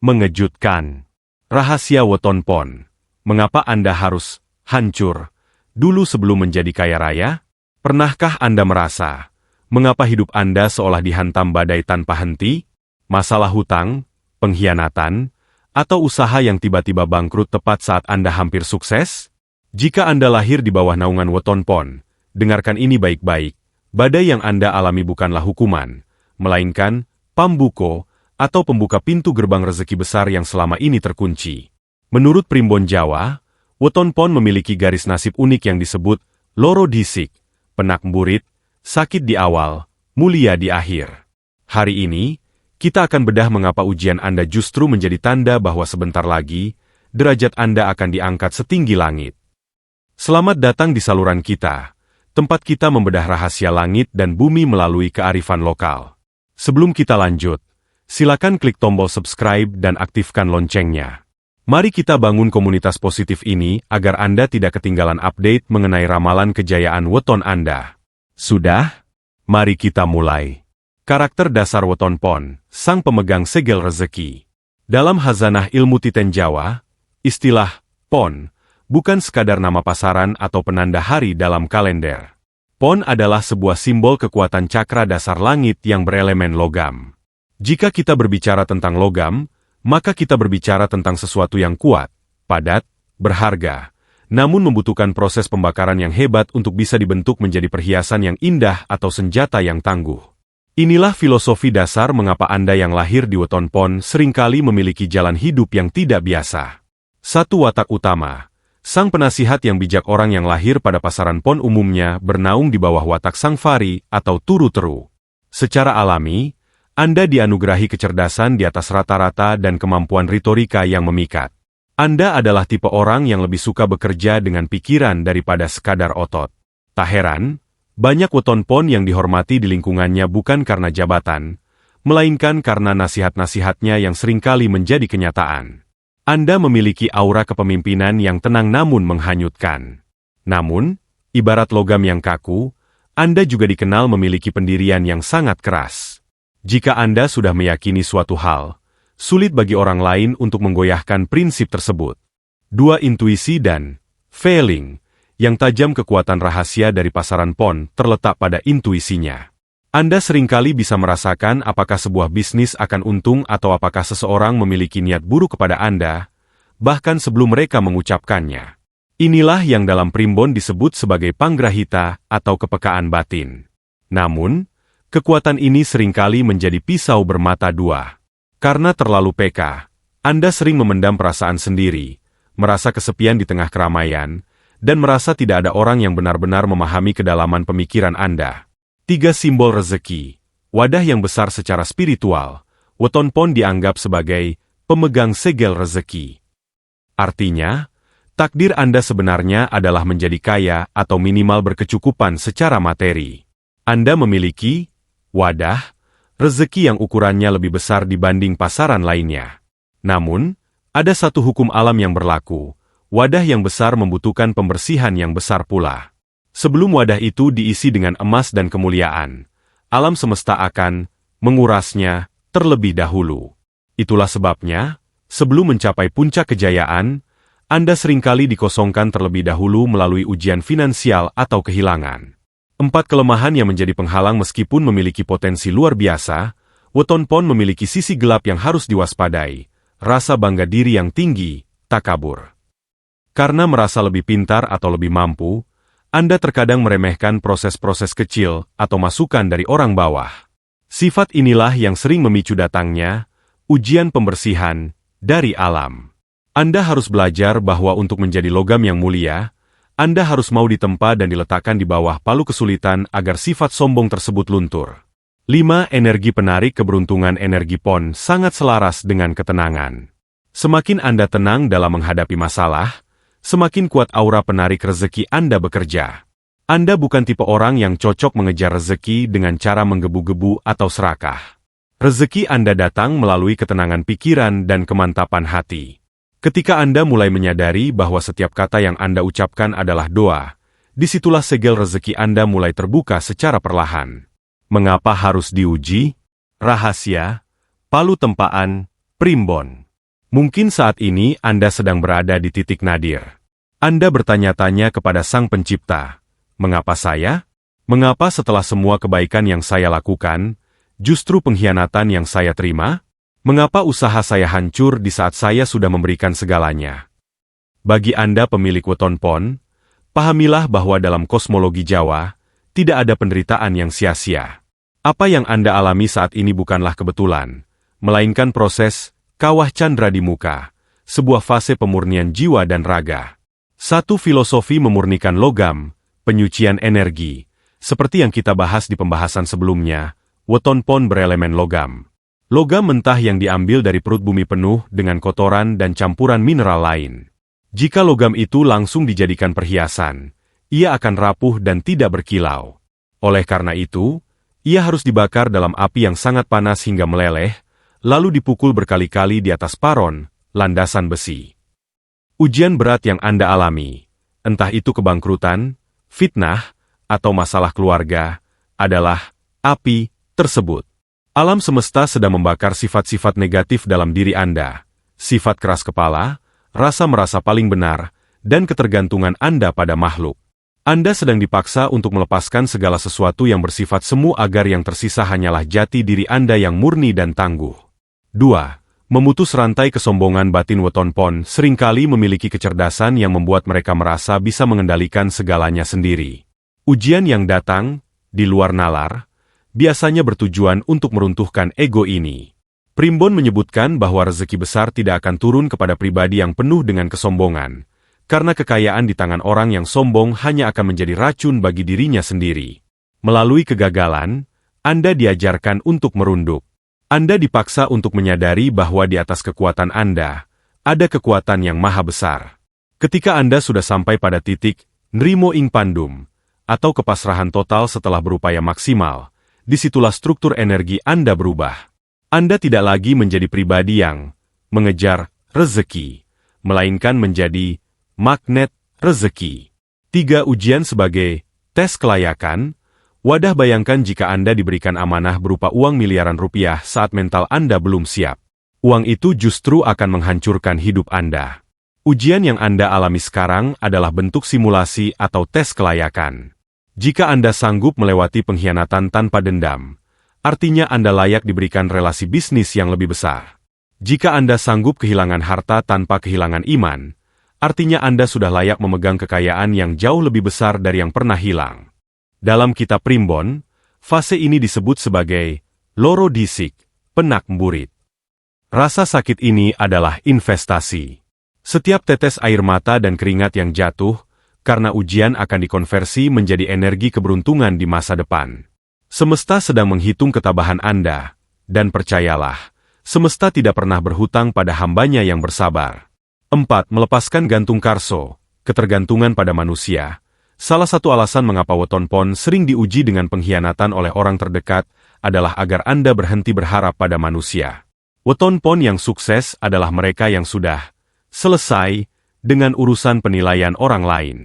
Mengejutkan. Rahasia weton pon. Mengapa Anda harus hancur dulu sebelum menjadi kaya raya? Pernahkah Anda merasa, mengapa hidup Anda seolah dihantam badai tanpa henti? Masalah hutang, pengkhianatan, atau usaha yang tiba-tiba bangkrut tepat saat Anda hampir sukses? Jika Anda lahir di bawah naungan weton pon, dengarkan ini baik-baik. Badai yang Anda alami bukanlah hukuman, melainkan pambuko atau pembuka pintu gerbang rezeki besar yang selama ini terkunci. Menurut primbon Jawa, weton pon memiliki garis nasib unik yang disebut loro disik, penak burit, sakit di awal, mulia di akhir. Hari ini, kita akan bedah mengapa ujian Anda justru menjadi tanda bahwa sebentar lagi, derajat Anda akan diangkat setinggi langit. Selamat datang di saluran kita, tempat kita membedah rahasia langit dan bumi melalui kearifan lokal. Sebelum kita lanjut, silakan klik tombol subscribe dan aktifkan loncengnya. Mari kita bangun komunitas positif ini agar Anda tidak ketinggalan update mengenai ramalan kejayaan weton Anda. Sudah? Mari kita mulai. Karakter dasar weton pon, sang pemegang segel rezeki. Dalam Khazanah Ilmu Titen Jawa, istilah pon bukan sekadar nama pasaran atau penanda hari dalam kalender. Pon adalah sebuah simbol kekuatan cakra dasar langit yang berelemen logam. Jika kita berbicara tentang logam, maka kita berbicara tentang sesuatu yang kuat, padat, berharga, namun membutuhkan proses pembakaran yang hebat untuk bisa dibentuk menjadi perhiasan yang indah atau senjata yang tangguh. Inilah filosofi dasar mengapa Anda yang lahir di weton pon seringkali memiliki jalan hidup yang tidak biasa. Satu watak utama. Sang penasihat yang bijak. Orang yang lahir pada pasaran pon umumnya bernaung di bawah watak sang fari atau turu-teru. Secara alami, Anda dianugerahi kecerdasan di atas rata-rata dan kemampuan retorika yang memikat. Anda adalah tipe orang yang lebih suka bekerja dengan pikiran daripada sekadar otot. Tak heran, banyak weton pon yang dihormati di lingkungannya bukan karena jabatan, melainkan karena nasihat-nasihatnya yang seringkali menjadi kenyataan. Anda memiliki aura kepemimpinan yang tenang namun menghanyutkan. Namun, ibarat logam yang kaku, Anda juga dikenal memiliki pendirian yang sangat keras. Jika Anda sudah meyakini suatu hal, sulit bagi orang lain untuk menggoyahkan prinsip tersebut. Dua intuisi dan feeling, yang tajam. Kekuatan rahasia dari pasaran pon terletak pada intuisinya. Anda seringkali bisa merasakan apakah sebuah bisnis akan untung atau apakah seseorang memiliki niat buruk kepada Anda, bahkan sebelum mereka mengucapkannya. Inilah yang dalam primbon disebut sebagai panggrahita atau kepekaan batin. Namun, kekuatan ini seringkali menjadi pisau bermata dua. Karena terlalu peka, Anda sering memendam perasaan sendiri, merasa kesepian di tengah keramaian, dan merasa tidak ada orang yang benar-benar memahami kedalaman pemikiran Anda. 3 simbol rezeki. Wadah yang besar secara spiritual, weton pon dianggap sebagai pemegang segel rezeki. Artinya, takdir Anda sebenarnya adalah menjadi kaya atau minimal berkecukupan secara materi. Anda memiliki wadah rezeki yang ukurannya lebih besar dibanding pasaran lainnya. Namun, ada satu hukum alam yang berlaku. Wadah yang besar membutuhkan pembersihan yang besar pula. Sebelum wadah itu diisi dengan emas dan kemuliaan, alam semesta akan mengurasnya terlebih dahulu. Itulah sebabnya, sebelum mencapai puncak kejayaan, Anda seringkali dikosongkan terlebih dahulu melalui ujian finansial atau kehilangan. 4 kelemahan yang menjadi penghalang. Meskipun memiliki potensi luar biasa, weton pon memiliki sisi gelap yang harus diwaspadai, rasa bangga diri yang tinggi, takabur. Karena merasa lebih pintar atau lebih mampu, Anda terkadang meremehkan proses-proses kecil atau masukan dari orang bawah. Sifat inilah yang sering memicu datangnya ujian pembersihan dari alam. Anda harus belajar bahwa untuk menjadi logam yang mulia, Anda harus mau ditempa dan diletakkan di bawah palu kesulitan agar sifat sombong tersebut luntur. 5. Energi penarik keberuntungan. Energi pon sangat selaras dengan ketenangan. Semakin Anda tenang dalam menghadapi masalah, semakin kuat aura penarik rezeki Anda bekerja. Anda bukan tipe orang yang cocok mengejar rezeki dengan cara menggebu-gebu atau serakah. Rezeki Anda datang melalui ketenangan pikiran dan kemantapan hati. Ketika Anda mulai menyadari bahwa setiap kata yang Anda ucapkan adalah doa, disitulah segel rezeki Anda mulai terbuka secara perlahan. Mengapa harus diuji? Rahasia, palu tempaan, primbon. Mungkin saat ini Anda sedang berada di titik nadir. Anda bertanya-tanya kepada Sang Pencipta, "Mengapa saya? Mengapa setelah semua kebaikan yang saya lakukan, justru pengkhianatan yang saya terima? Mengapa usaha saya hancur di saat saya sudah memberikan segalanya?" Bagi Anda pemilik weton pon, pahamilah bahwa dalam kosmologi Jawa, tidak ada penderitaan yang sia-sia. Apa yang Anda alami saat ini bukanlah kebetulan, melainkan proses kawah candra di muka, sebuah fase pemurnian jiwa dan raga. Satu filosofi memurnikan logam, penyucian energi, seperti yang kita bahas di pembahasan sebelumnya, weton pon berelemen logam. Logam mentah yang diambil dari perut bumi penuh dengan kotoran dan campuran mineral lain. Jika logam itu langsung dijadikan perhiasan, ia akan rapuh dan tidak berkilau. Oleh karena itu, ia harus dibakar dalam api yang sangat panas hingga meleleh, lalu dipukul berkali-kali di atas paron, landasan besi. Ujian berat yang Anda alami, entah itu kebangkrutan, fitnah, atau masalah keluarga, adalah api tersebut. Alam semesta sedang membakar sifat-sifat negatif dalam diri Anda, sifat keras kepala, rasa merasa paling benar, dan ketergantungan Anda pada makhluk. Anda sedang dipaksa untuk melepaskan segala sesuatu yang bersifat semu agar yang tersisa hanyalah jati diri Anda yang murni dan tangguh. 2. Memutus rantai kesombongan batin weton pon seringkali memiliki kecerdasan yang membuat mereka merasa bisa mengendalikan segalanya sendiri. Ujian yang datang, di luar nalar, biasanya bertujuan untuk meruntuhkan ego ini. Primbon menyebutkan bahwa rezeki besar tidak akan turun kepada pribadi yang penuh dengan kesombongan, karena kekayaan di tangan orang yang sombong hanya akan menjadi racun bagi dirinya sendiri. Melalui kegagalan, Anda diajarkan untuk merunduk. Anda dipaksa untuk menyadari bahwa di atas kekuatan Anda, ada kekuatan yang maha besar. Ketika Anda sudah sampai pada titik nrimo ing pandum, atau kepasrahan total setelah berupaya maksimal, disitulah struktur energi Anda berubah. Anda tidak lagi menjadi pribadi yang mengejar rezeki, melainkan menjadi magnet rezeki. 3. Ujian sebagai tes kelayakan. Wadah bayangkan jika Anda diberikan amanah berupa uang miliaran rupiah saat mental Anda belum siap. Uang itu justru akan menghancurkan hidup Anda. Ujian yang Anda alami sekarang adalah bentuk simulasi atau tes kelayakan. Jika Anda sanggup melewati pengkhianatan tanpa dendam, artinya Anda layak diberikan relasi bisnis yang lebih besar. Jika Anda sanggup kehilangan harta tanpa kehilangan iman, artinya Anda sudah layak memegang kekayaan yang jauh lebih besar dari yang pernah hilang. Dalam kitab Primbon, fase ini disebut sebagai loro disik, penak mburit. Rasa sakit ini adalah investasi. Setiap tetes air mata dan keringat yang jatuh, karena ujian akan dikonversi menjadi energi keberuntungan di masa depan. Semesta sedang menghitung ketabahan Anda, dan percayalah, semesta tidak pernah berhutang pada hambanya yang bersabar. 4. Melepaskan gantung karso, ketergantungan pada manusia. Salah satu alasan mengapa weton pon sering diuji dengan pengkhianatan oleh orang terdekat adalah agar Anda berhenti berharap pada manusia. Weton pon yang sukses adalah mereka yang sudah selesai dengan urusan penilaian orang lain.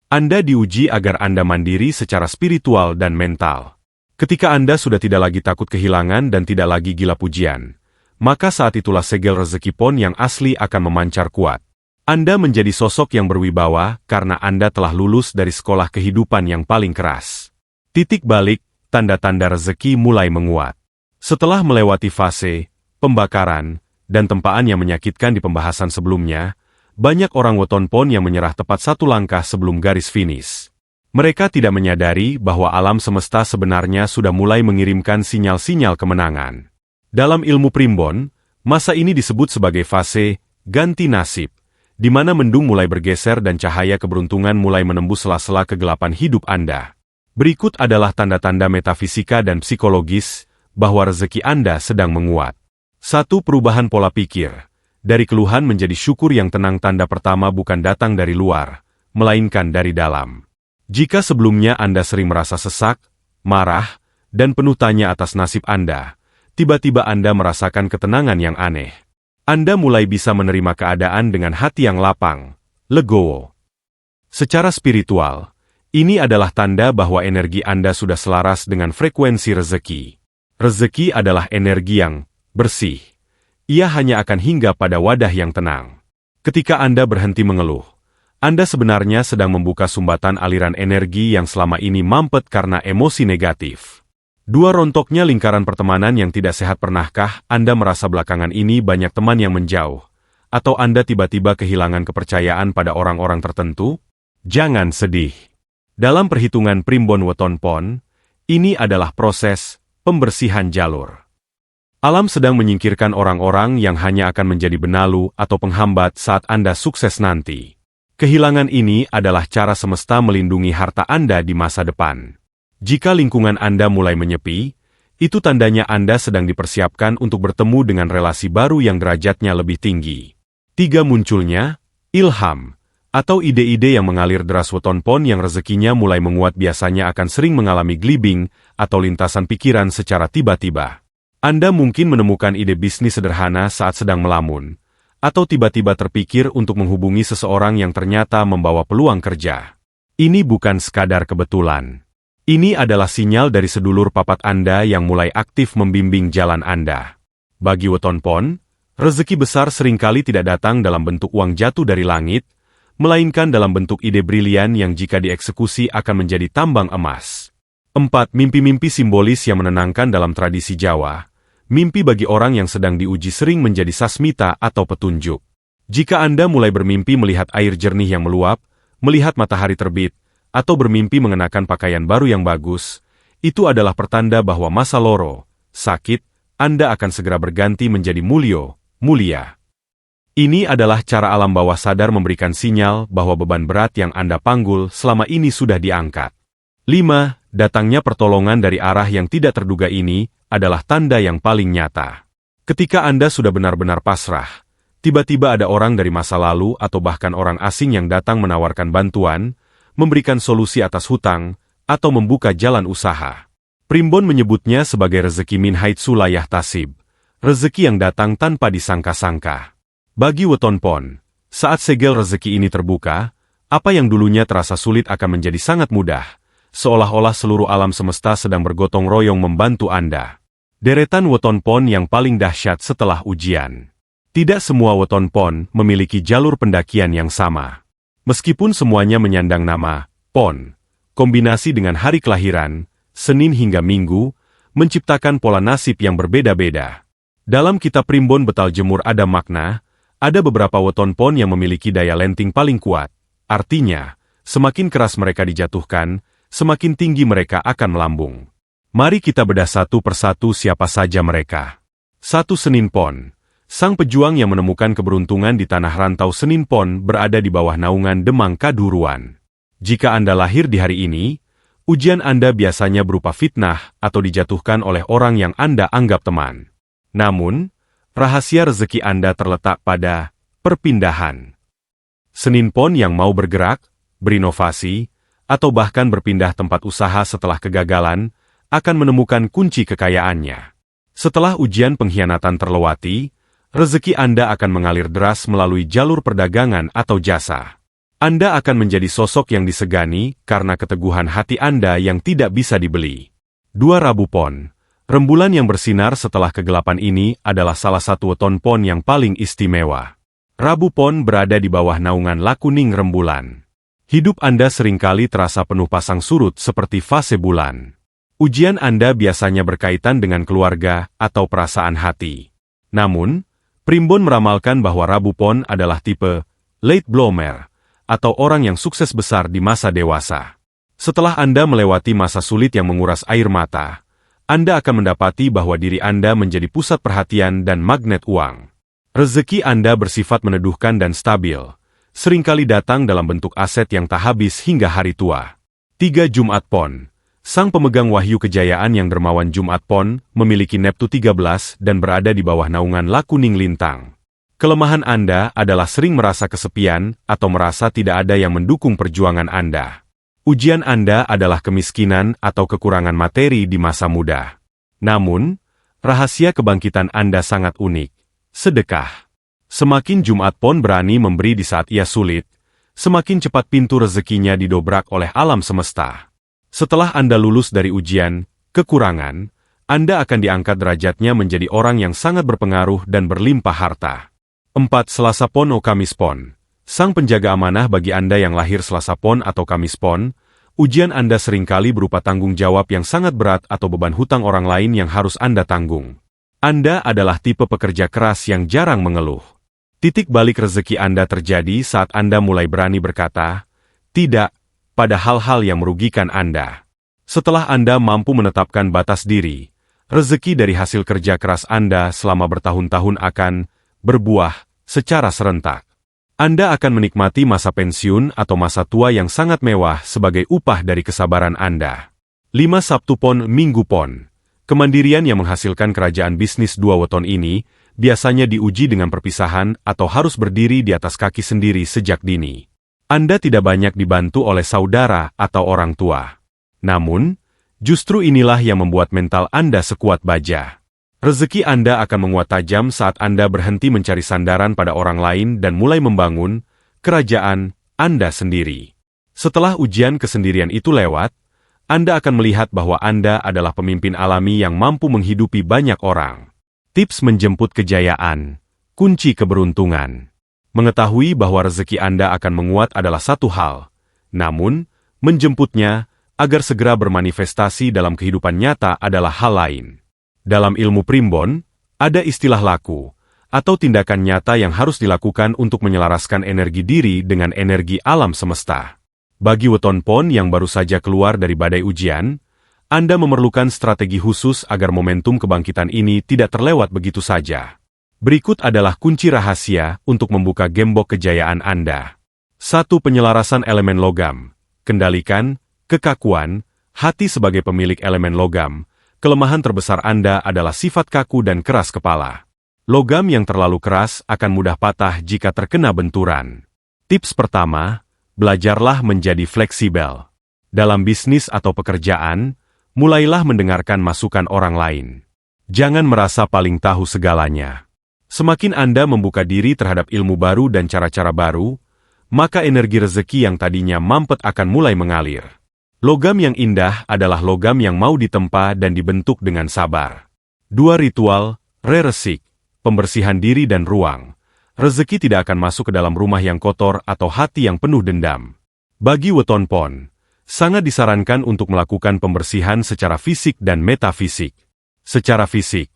Anda diuji agar Anda mandiri secara spiritual dan mental. Ketika Anda sudah tidak lagi takut kehilangan dan tidak lagi gila pujian, maka saat itulah segel rezeki pon yang asli akan memancar kuat. Anda menjadi sosok yang berwibawa karena Anda telah lulus dari sekolah kehidupan yang paling keras. Titik balik, tanda-tanda rezeki mulai menguat. Setelah melewati fase pembakaran dan tempaan yang menyakitkan di pembahasan sebelumnya, banyak orang weton pon yang menyerah tepat satu langkah sebelum garis finish. Mereka tidak menyadari bahwa alam semesta sebenarnya sudah mulai mengirimkan sinyal-sinyal kemenangan. Dalam ilmu Primbon, masa ini disebut sebagai fase ganti nasib, di mana mendung mulai bergeser dan cahaya keberuntungan mulai menembus sela-sela kegelapan hidup Anda. Berikut adalah tanda-tanda metafisika dan psikologis bahwa rezeki Anda sedang menguat. 1. Perubahan pola pikir. Dari keluhan menjadi syukur yang tenang. Tanda pertama bukan datang dari luar, melainkan dari dalam. Jika sebelumnya Anda sering merasa sesak, marah, dan penuh tanya atas nasib Anda, tiba-tiba Anda merasakan ketenangan yang aneh. Anda mulai bisa menerima keadaan dengan hati yang lapang, legowo. Secara spiritual, ini adalah tanda bahwa energi Anda sudah selaras dengan frekuensi rezeki. Rezeki adalah energi yang bersih. ia hanya akan hinggap pada wadah yang tenang. Ketika Anda berhenti mengeluh, Anda sebenarnya sedang membuka sumbatan aliran energi yang selama ini mampet karena emosi negatif. Dua rontoknya lingkaran pertemanan yang tidak sehat. Pernahkah Anda merasa belakangan ini banyak teman yang menjauh? Atau Anda tiba-tiba kehilangan kepercayaan pada orang-orang tertentu? Jangan sedih. Dalam perhitungan primbon weton pon, ini adalah proses pembersihan jalur. Alam sedang menyingkirkan orang-orang yang hanya akan menjadi benalu atau penghambat saat Anda sukses nanti. Kehilangan ini adalah cara semesta melindungi harta Anda di masa depan. Jika lingkungan Anda mulai menyepi, itu tandanya Anda sedang dipersiapkan untuk bertemu dengan relasi baru yang derajatnya lebih tinggi. 3. Munculnya ilham atau ide-ide yang mengalir deras weton pon yang rezekinya mulai menguat biasanya akan sering mengalami glibing atau lintasan pikiran secara tiba-tiba. Anda mungkin menemukan ide bisnis sederhana saat sedang melamun, atau tiba-tiba terpikir untuk menghubungi seseorang yang ternyata membawa peluang kerja. Ini bukan sekadar kebetulan. Ini adalah sinyal dari sedulur papat Anda yang mulai aktif membimbing jalan Anda. Bagi weton pon, rezeki besar seringkali tidak datang dalam bentuk uang jatuh dari langit, melainkan dalam bentuk ide brilian yang jika dieksekusi akan menjadi tambang emas. 4. Mimpi-mimpi simbolis yang menenangkan. Dalam tradisi Jawa, mimpi bagi orang yang sedang diuji sering menjadi sasmita atau petunjuk. Jika Anda mulai bermimpi melihat air jernih yang meluap, melihat matahari terbit, atau bermimpi mengenakan pakaian baru yang bagus, itu adalah pertanda bahwa masa loro, sakit, Anda akan segera berganti menjadi mulia. Ini adalah cara alam bawah sadar memberikan sinyal bahwa beban berat yang Anda panggul selama ini sudah diangkat. 5. Datangnya pertolongan dari arah yang tidak terduga. Ini adalah tanda yang paling nyata. Ketika Anda sudah benar-benar pasrah, tiba-tiba ada orang dari masa lalu atau bahkan orang asing yang datang menawarkan bantuan, memberikan solusi atas hutang, atau membuka jalan usaha. Primbon menyebutnya sebagai rezeki min haitsu la yahtasib, rezeki yang datang tanpa disangka-sangka. Bagi weton pon, saat segel rezeki ini terbuka, apa yang dulunya terasa sulit akan menjadi sangat mudah, seolah-olah seluruh alam semesta sedang bergotong royong membantu Anda. Deretan weton pon yang paling dahsyat setelah ujian. Tidak semua weton pon memiliki jalur pendakian yang sama. Meskipun semuanya menyandang nama pon, kombinasi dengan hari kelahiran, Senin hingga Minggu, menciptakan pola nasib yang berbeda-beda. Dalam kitab primbon betal jemur ada makna, ada beberapa weton pon yang memiliki daya lenting paling kuat. Artinya, semakin keras mereka dijatuhkan, semakin tinggi mereka akan melambung. Mari kita bedah satu persatu siapa saja mereka. 1. Senin pon. Sang pejuang yang menemukan keberuntungan di tanah rantau. Senin pon berada di bawah naungan Demang Kaduruan. Jika Anda lahir di hari ini, ujian Anda biasanya berupa fitnah atau dijatuhkan oleh orang yang Anda anggap teman. Namun, rahasia rezeki Anda terletak pada perpindahan. Senin pon yang mau bergerak, berinovasi, atau bahkan berpindah tempat usaha setelah kegagalan, akan menemukan kunci kekayaannya. Setelah ujian pengkhianatan terlewati, rezeki Anda akan mengalir deras melalui jalur perdagangan atau jasa. Anda akan menjadi sosok yang disegani karena keteguhan hati Anda yang tidak bisa dibeli. 2. Rabu pon. Rembulan yang bersinar setelah kegelapan ini adalah salah satu weton pon yang paling istimewa. Rabu pon berada di bawah naungan lakuning rembulan. Hidup Anda seringkali terasa penuh pasang surut seperti fase bulan. Ujian Anda biasanya berkaitan dengan keluarga atau perasaan hati. Namun, Primbon meramalkan bahwa Rabu pon adalah tipe late bloomer, atau orang yang sukses besar di masa dewasa. Setelah Anda melewati masa sulit yang menguras air mata, Anda akan mendapati bahwa diri Anda menjadi pusat perhatian dan magnet uang. Rezeki Anda bersifat meneduhkan dan stabil, seringkali datang dalam bentuk aset yang tak habis hingga hari tua. 3. Jumat pon. Sang pemegang wahyu kejayaan yang dermawan Jumat pon memiliki Neptu 13 dan berada di bawah naungan lakuning lintang. Kelemahan Anda adalah sering merasa kesepian atau merasa tidak ada yang mendukung perjuangan Anda. Ujian Anda adalah kemiskinan atau kekurangan materi di masa muda. Namun, rahasia kebangkitan Anda sangat unik. Sedekah. Semakin Jumat pon berani memberi di saat ia sulit, semakin cepat pintu rezekinya didobrak oleh alam semesta. Setelah Anda lulus dari ujian, kekurangan, Anda akan diangkat derajatnya menjadi orang yang sangat berpengaruh dan berlimpah harta. 4. Selasa Pon o Kamis Pon. Sang penjaga amanah bagi Anda yang lahir Selasa Pon atau Kamis Pon, ujian Anda seringkali berupa tanggung jawab yang sangat berat atau beban hutang orang lain yang harus Anda tanggung. Anda adalah tipe pekerja keras yang jarang mengeluh. Titik balik rezeki Anda terjadi saat Anda mulai berani berkata, tidak, pada hal-hal yang merugikan Anda. Setelah Anda mampu menetapkan batas diri, rezeki dari hasil kerja keras Anda selama bertahun-tahun akan berbuah secara serentak. Anda akan menikmati masa pensiun atau masa tua yang sangat mewah sebagai upah dari kesabaran Anda. 5. Sabtu Pon Minggu Pon. Kemandirian yang menghasilkan kerajaan bisnis 2 weton ini biasanya diuji dengan perpisahan atau harus berdiri di atas kaki sendiri sejak dini. Anda tidak banyak dibantu oleh saudara atau orang tua. Namun, justru inilah yang membuat mental Anda sekuat baja. Rezeki Anda akan menguat tajam saat Anda berhenti mencari sandaran pada orang lain dan mulai membangun kerajaan Anda sendiri. Setelah ujian kesendirian itu lewat, Anda akan melihat bahwa Anda adalah pemimpin alami yang mampu menghidupi banyak orang. Tips menjemput kejayaan, kunci keberuntungan. Mengetahui bahwa rezeki Anda akan menguat adalah satu hal, namun, menjemputnya agar segera bermanifestasi dalam kehidupan nyata adalah hal lain. Dalam ilmu primbon, ada istilah laku, atau tindakan nyata yang harus dilakukan untuk menyelaraskan energi diri dengan energi alam semesta. Bagi weton pon yang baru saja keluar dari badai ujian, Anda memerlukan strategi khusus agar momentum kebangkitan ini tidak terlewat begitu saja. Berikut adalah kunci rahasia untuk membuka gembok kejayaan Anda. 1. Penyelarasan elemen logam. Kendalikan kekakuan, hati sebagai pemilik elemen logam. Kelemahan terbesar Anda adalah sifat kaku dan keras kepala. Logam yang terlalu keras akan mudah patah jika terkena benturan. Tips pertama, belajarlah menjadi fleksibel. Dalam bisnis atau pekerjaan, mulailah mendengarkan masukan orang lain. Jangan merasa paling tahu segalanya. Semakin Anda membuka diri terhadap ilmu baru dan cara-cara baru, maka energi rezeki yang tadinya mampet akan mulai mengalir. Logam yang indah adalah logam yang mau ditempa dan dibentuk dengan sabar. 2. Ritual, re-resik, pembersihan diri dan ruang. Rezeki tidak akan masuk ke dalam rumah yang kotor atau hati yang penuh dendam. Bagi weton pon, sangat disarankan untuk melakukan pembersihan secara fisik dan metafisik. Secara fisik,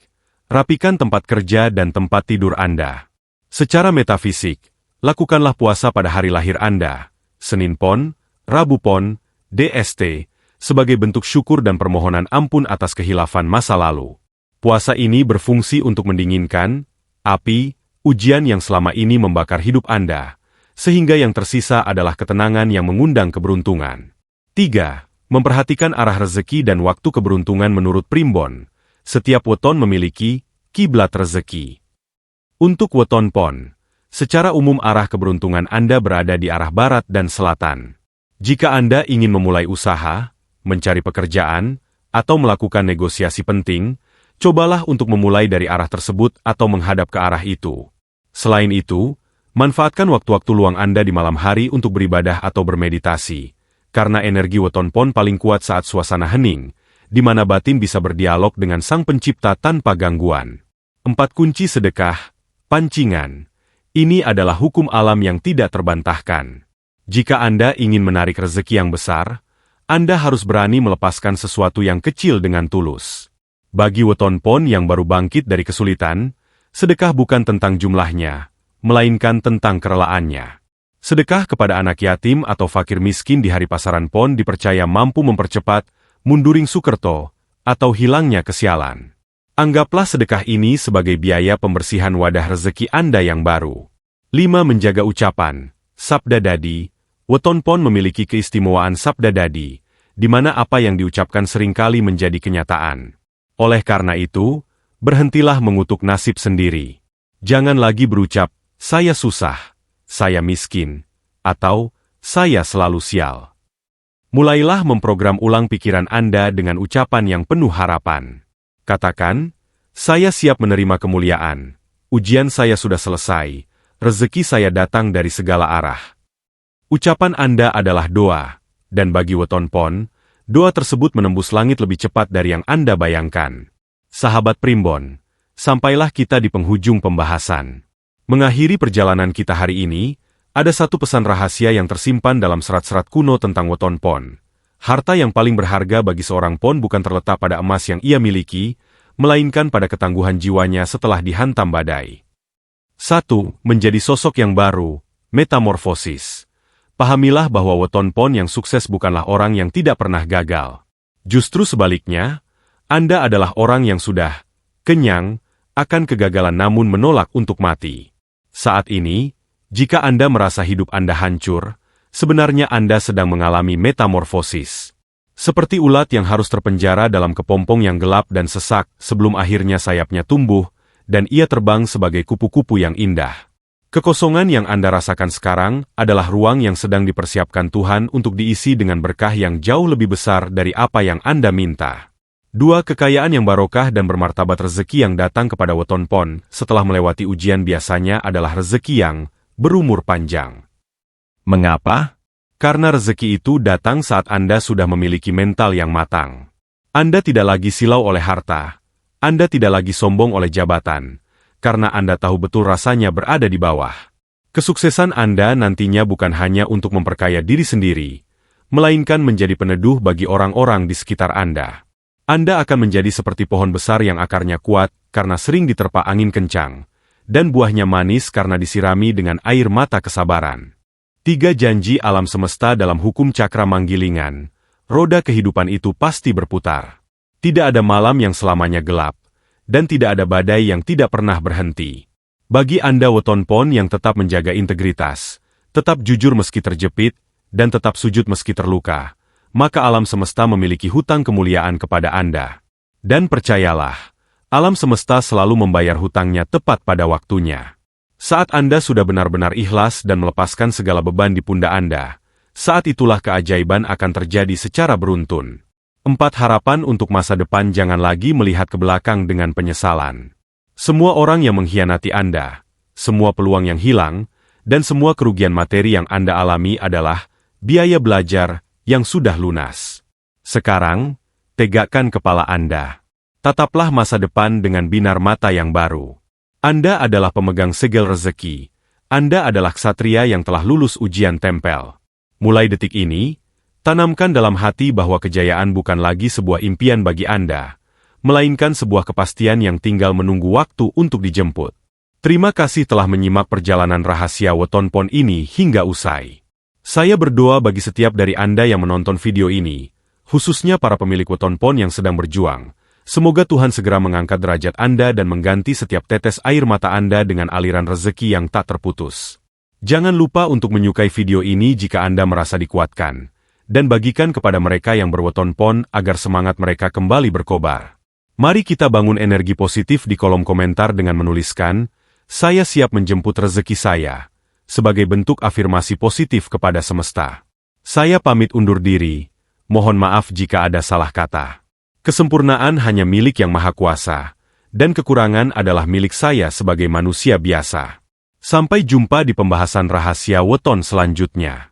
rapikan tempat kerja dan tempat tidur Anda. Secara metafisik, lakukanlah puasa pada hari lahir Anda, Senin Pon, Rabu Pon, DST, sebagai bentuk syukur dan permohonan ampun atas kehilafan masa lalu. Puasa ini berfungsi untuk mendinginkan api ujian yang selama ini membakar hidup Anda, sehingga yang tersisa adalah ketenangan yang mengundang keberuntungan. 3. Memperhatikan arah rezeki dan waktu keberuntungan menurut primbon. Setiap weton memiliki kiblat rezeki. Untuk weton pon, secara umum arah keberuntungan Anda berada di arah barat dan selatan. Jika Anda ingin memulai usaha, mencari pekerjaan, atau melakukan negosiasi penting, cobalah untuk memulai dari arah tersebut atau menghadap ke arah itu. Selain itu, manfaatkan waktu-waktu luang Anda di malam hari untuk beribadah atau bermeditasi, karena energi weton pon paling kuat saat suasana hening, di mana batin bisa berdialog dengan Sang Pencipta tanpa gangguan. 4. Kunci sedekah, pancingan. Ini adalah hukum alam yang tidak terbantahkan. Jika Anda ingin menarik rezeki yang besar, Anda harus berani melepaskan sesuatu yang kecil dengan tulus. Bagi weton pon yang baru bangkit dari kesulitan, sedekah bukan tentang jumlahnya, melainkan tentang kerelaannya. Sedekah kepada anak yatim atau fakir miskin di hari pasaran pon dipercaya mampu mempercepat munduring Sukerto atau hilangnya kesialan. Anggaplah sedekah ini sebagai biaya pembersihan wadah rezeki Anda yang baru. 5. Menjaga ucapan, sabda dadi. Weton pon memiliki keistimewaan sabda dadi, di mana apa yang diucapkan seringkali menjadi kenyataan. Oleh karena itu, berhentilah mengutuk nasib sendiri. Jangan lagi berucap, saya susah, saya miskin, atau saya selalu sial. Mulailah memprogram ulang pikiran Anda dengan ucapan yang penuh harapan. Katakan, saya siap menerima kemuliaan, ujian saya sudah selesai, rezeki saya datang dari segala arah. Ucapan Anda adalah doa, dan bagi weton pon, doa tersebut menembus langit lebih cepat dari yang Anda bayangkan. Sahabat Primbon, sampailah kita di penghujung pembahasan. Mengakhiri perjalanan kita hari ini, ada satu pesan rahasia yang tersimpan dalam serat-serat kuno tentang weton pon. Harta yang paling berharga bagi seorang pon bukan terletak pada emas yang ia miliki, melainkan pada ketangguhan jiwanya setelah dihantam badai. 1. Menjadi sosok yang baru, metamorfosis. Pahamilah bahwa weton pon yang sukses bukanlah orang yang tidak pernah gagal. Justru sebaliknya, Anda adalah orang yang sudah kenyang akan kegagalan namun menolak untuk mati. Saat ini, jika Anda merasa hidup Anda hancur, sebenarnya Anda sedang mengalami metamorfosis. Seperti ulat yang harus terpenjara dalam kepompong yang gelap dan sesak sebelum akhirnya sayapnya tumbuh, dan ia terbang sebagai kupu-kupu yang indah. Kekosongan yang Anda rasakan sekarang adalah ruang yang sedang dipersiapkan Tuhan untuk diisi dengan berkah yang jauh lebih besar dari apa yang Anda minta. 2. Kekayaan yang barokah dan bermartabat. Rezeki yang datang kepada weton pon setelah melewati ujian biasanya adalah rezeki yang berumur panjang. Mengapa? Karena rezeki itu datang saat Anda sudah memiliki mental yang matang. Anda tidak lagi silau oleh harta. Anda tidak lagi sombong oleh jabatan. Karena Anda tahu betul rasanya berada di bawah. Kesuksesan Anda nantinya bukan hanya untuk memperkaya diri sendiri, melainkan menjadi peneduh bagi orang-orang di sekitar Anda. Anda akan menjadi seperti pohon besar yang akarnya kuat karena sering diterpa angin kencang, dan buahnya manis karena disirami dengan air mata kesabaran. 3. Janji alam semesta. Dalam hukum cakra manggilingan, roda kehidupan itu pasti berputar. Tidak ada malam yang selamanya gelap, dan tidak ada badai yang tidak pernah berhenti. Bagi Anda weton pon yang tetap menjaga integritas, tetap jujur meski terjepit, dan tetap sujud meski terluka, maka alam semesta memiliki hutang kemuliaan kepada Anda. Dan percayalah, alam semesta selalu membayar hutangnya tepat pada waktunya. Saat Anda sudah benar-benar ikhlas dan melepaskan segala beban di pundak Anda, saat itulah keajaiban akan terjadi secara beruntun. 4. Harapan untuk masa depan. Jangan lagi melihat ke belakang dengan penyesalan. Semua orang yang mengkhianati Anda, semua peluang yang hilang, dan semua kerugian materi yang Anda alami adalah biaya belajar yang sudah lunas. Sekarang, tegakkan kepala Anda. Tataplah masa depan dengan binar mata yang baru. Anda adalah pemegang segel rezeki. Anda adalah ksatria yang telah lulus ujian tempel. Mulai detik ini, tanamkan dalam hati bahwa kejayaan bukan lagi sebuah impian bagi Anda, melainkan sebuah kepastian yang tinggal menunggu waktu untuk dijemput. Terima kasih telah menyimak perjalanan rahasia weton pon ini hingga usai. Saya berdoa bagi setiap dari Anda yang menonton video ini, khususnya para pemilik weton pon yang sedang berjuang. Semoga Tuhan segera mengangkat derajat Anda dan mengganti setiap tetes air mata Anda dengan aliran rezeki yang tak terputus. Jangan lupa untuk menyukai video ini jika Anda merasa dikuatkan, dan bagikan kepada mereka yang berweton pon agar semangat mereka kembali berkobar. Mari kita bangun energi positif di kolom komentar dengan menuliskan, "Saya siap menjemput rezeki saya," sebagai bentuk afirmasi positif kepada semesta. Saya pamit undur diri, mohon maaf jika ada salah kata. Kesempurnaan hanya milik Yang Maha Kuasa, dan kekurangan adalah milik saya sebagai manusia biasa. Sampai jumpa di pembahasan rahasia weton selanjutnya.